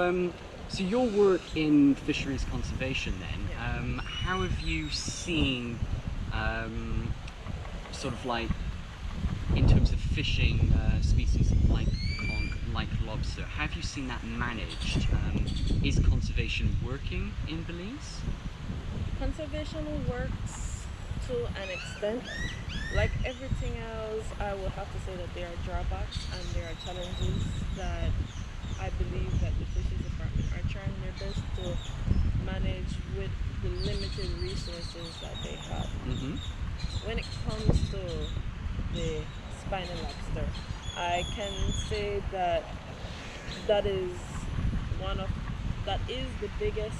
So your work in fisheries conservation then, how have you seen, sort of like, in terms of fishing species like conch, like lobster, have you seen that managed? Is conservation working in Belize? Conservation works to an extent. Like everything else, I will have to say that there are drawbacks and there are challenges that I believe that the fisheries department are trying their best to manage with the limited resources that they have. Mm-hmm. When it comes to the spiny lobster, I can say that that is one of that is the biggest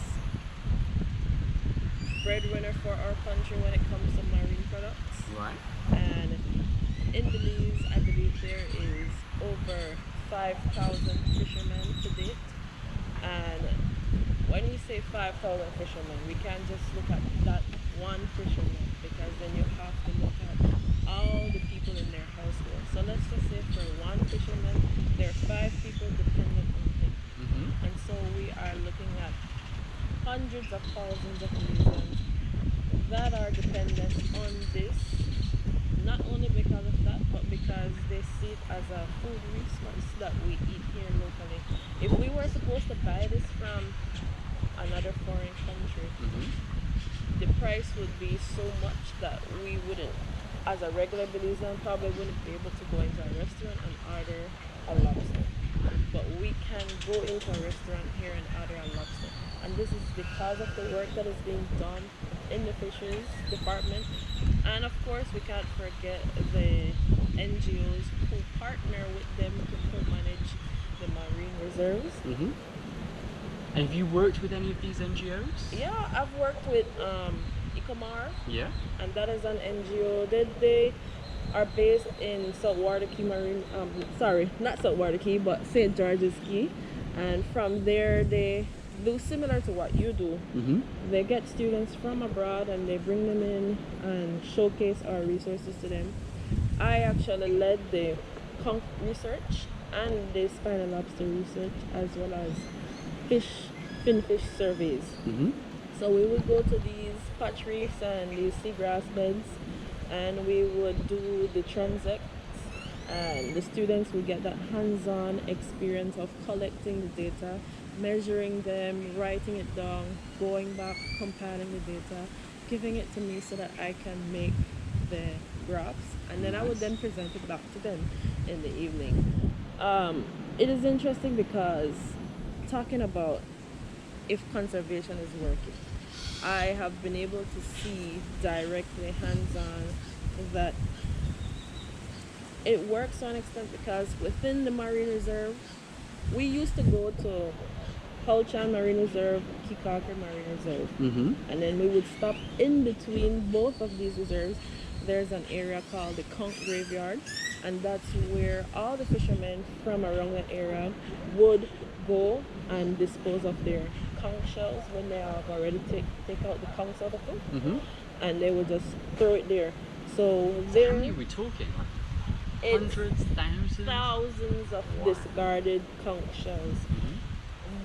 breadwinner for our country when it comes to marine products. Right. And in Belize, I believe there is over 5,000 fishermen to date. And when you say 5,000 fishermen, we can't just look at that one fisherman because then you have to look at all the people in their household. So let's just say for one fisherman, there are 5 people dependent on him. Mm-hmm. And so we are looking at hundreds of thousands of Belizeans that are dependent on this, not only because of that, but because they see it as a food resource that we eat here locally. If we were supposed to buy this from another foreign country, Mm-hmm. the price would be so much that we wouldn't, as a regular Belizean, probably wouldn't be able to go into a restaurant and order a lobster. But we can go into a restaurant here and order a lobster. And this is because of the work that is being done in the fisheries department. And of course, we can't forget the NGOs who partner with them to co-manage the marine reserves. Mm-hmm. And have you worked with any of these NGOs? Yeah, I've worked with Icomar, Yeah. and that is an NGO. They are based in Saltwater Key Marine, sorry, not Saltwater Key, but St. George's Key. And from there, they do similar to what you do. Mm-hmm. They get students from abroad and they bring them in and showcase our resources to them. I actually led the conch research and the spiny lobster research as well as finfish surveys. Mm-hmm. So we would go to these patch reefs and these seagrass beds and we would do the transects and the students would get that hands-on experience of collecting the data, measuring them, writing it down, going back, compiling the data, giving it to me so that I can make the graphs, and then I would then present it back to them in the evening. It is interesting because talking about if conservation is working, I have been able to see directly, hands-on, that it works to an extent because within the marine reserve, we used to go to Hulchan Marine Reserve, Kikaker Marine Reserve, Mm-hmm. and then we would stop in between both of these reserves. There's an area called the Conch Graveyard, and that's where all the fishermen from around that area would go and dispose of their conch shells when they have already take out the conchs out of them, Mm-hmm. and they would just throw it there. So How there, many are we talking? it's Hundreds, thousands? thousands of Wow. discarded conch shells. Mm-hmm.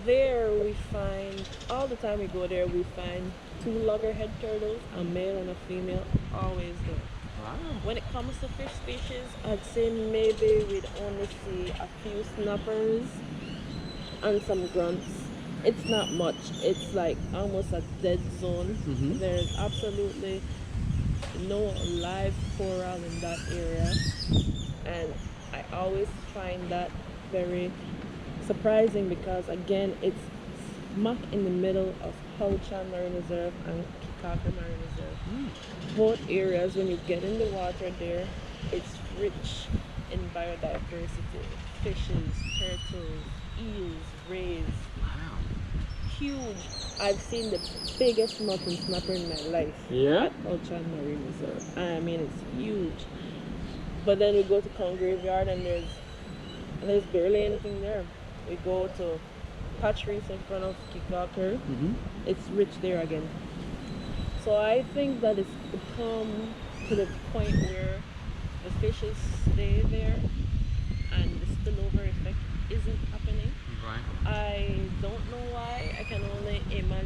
There we find, all the time we go there, we find 2 loggerhead turtles, a male and a female, always there. Wow. When it comes to fish species, I'd say maybe we'd only see a few snappers and some grunts. It's not much. It's like almost a dead zone. Mhm. There's absolutely no live coral in that area. And I always find that very surprising because again it's smack in the middle of Hulchan Marine Reserve and Kikaker Marine Reserve. Mm. Both areas, when you get in the water there, it's rich in biodiversity. Fishes, turtles, eels, rays, Wow. huge. I've seen the biggest muffin snapper in my life Yeah? at Hulchan Marine Reserve. I mean, it's huge. But then we go to Conch Graveyard and there's barely anything there. We go to Patch Reefs in front of Kikaker. Mm-hmm. It's rich there again. So I think that it's become to the point where the fishes stay there and the spillover effect isn't happening. Right. I don't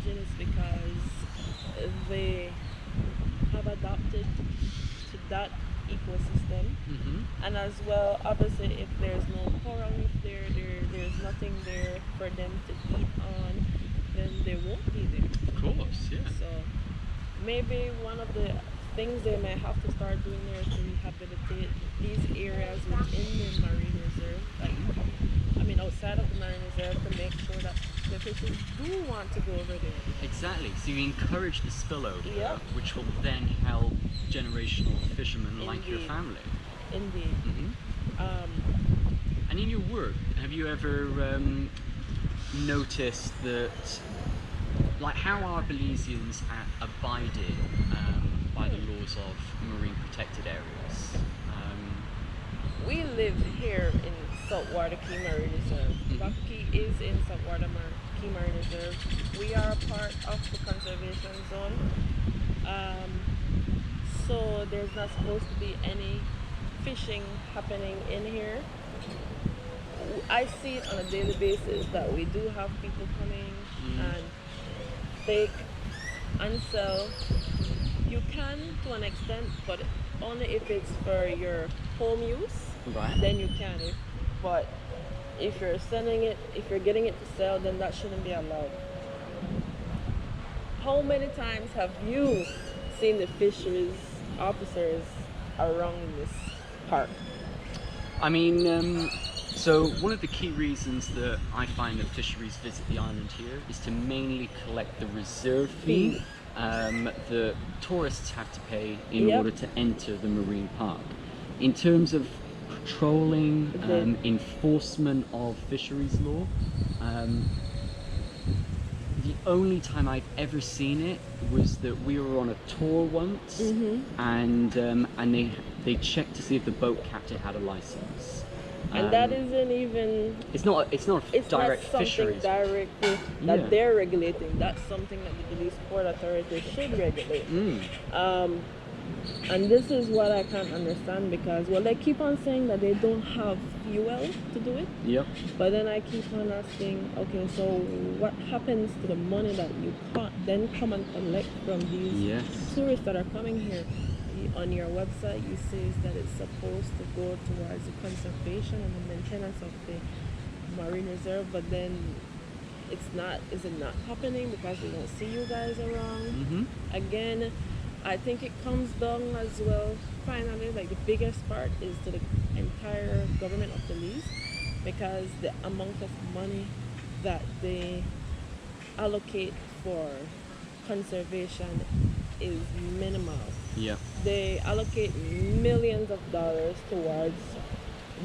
challenging is because they have adapted to that ecosystem. And as well, obviously, if there's no coral reef there's nothing there for them to eat on, then they won't be there. Of course, yeah. So maybe one of the things they may have to start doing there is to rehabilitate these areas within the marine reserve, like I mean outside of the marine reserve, to make sure that the fishes do want to go over there. Exactly. So you encourage the spillover, Yep. which will then help generational fishermen like your Indeed. family. Indeed. And in your work, have you ever noticed that, like, how are Belizeans abiding by the laws of marine protected areas? We live here in Saltwater Key Marine Reserve. Bakaki is in Saltwater Key Marine Reserve. We are a part of the conservation zone. So there's not supposed to be any fishing happening in here. I see it on a daily basis that we do have people coming and take and sell. You can to an extent, but only if it's for your home use. Right. Then you can. But if you're selling it, if you're getting it to sell, then that shouldn't be allowed. How many times have you seen the fisheries officers around this park? I mean, so one of the key reasons that I find that fisheries visit the island here is to mainly collect the reserve fee that tourists have to pay in order to enter the marine park. In terms of patrolling, enforcement of fisheries law, the only time I've ever seen it was that we were on a tour once, and they checked to see if the boat captain had a license. And that isn't even. It's not direct not fisheries. something directly that they're regulating. That's something that the Belize Port Authority should regulate. And this is what I can't understand because, well, they keep on saying that they don't have fuel to do it. Yep. But then I keep on asking, okay, so what happens to the money that you then come and collect from these tourists that are coming here? On your website, you say that it's supposed to go towards the conservation and the maintenance of the marine reserve, but then it's not. Is it not happening because we don't see you guys around? Again, I think it comes down as well. Finally, like the biggest part is to the entire government of Belize, because the amount of money that they allocate for conservation is minimal. Yeah. They allocate millions of dollars towards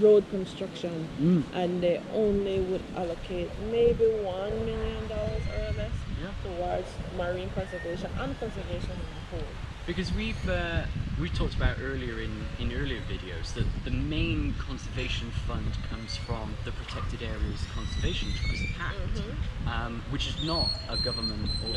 road construction, and they only would allocate maybe $1 million or less towards marine conservation and conservation in the whole. Because we talked about earlier in earlier videos that the main conservation fund comes from the Protected Areas Conservation Trust Act, which is not a government or